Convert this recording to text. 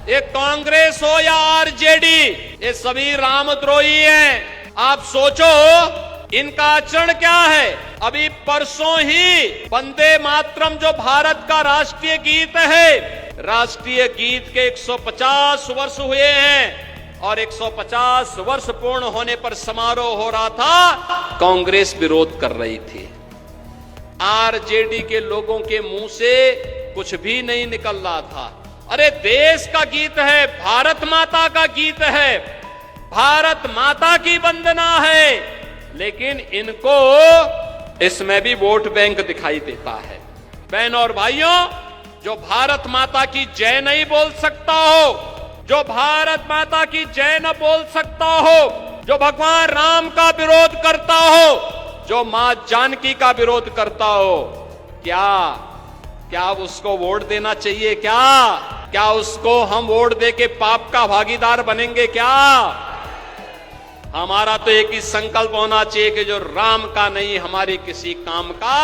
ये कांग्रेस हो या आरजेडी, ये सभी रामद्रोही हैं। आप सोचो इनका आचरण क्या है। अभी परसों ही वंदे मातरम जो भारत का राष्ट्रीय गीत है, राष्ट्रीय गीत के 150 वर्ष हुए हैं और 150 वर्ष पूर्ण होने पर समारोह हो रहा था, कांग्रेस विरोध कर रही थी। आरजेडी के लोगों के मुंह से कुछ भी नहीं निकल रहा था। अरे देश का गीत है, भारत माता का गीत है, भारत माता की वंदना है, लेकिन इनको इसमें भी वोट बैंक दिखाई देता है। बहनों और भाइयों, जो भारत माता की जय नहीं बोल सकता हो, जो भारत माता की जय न बोल सकता हो, जो भगवान राम का विरोध करता हो, जो मां जानकी का विरोध करता हो, क्या उसको वोट देना चाहिए? क्या उसको हम वोट दे के पाप का भागीदार बनेंगे? क्या हमारा तो एक ही संकल्प होना चाहिए कि जो राम का नहीं हमारे किसी काम का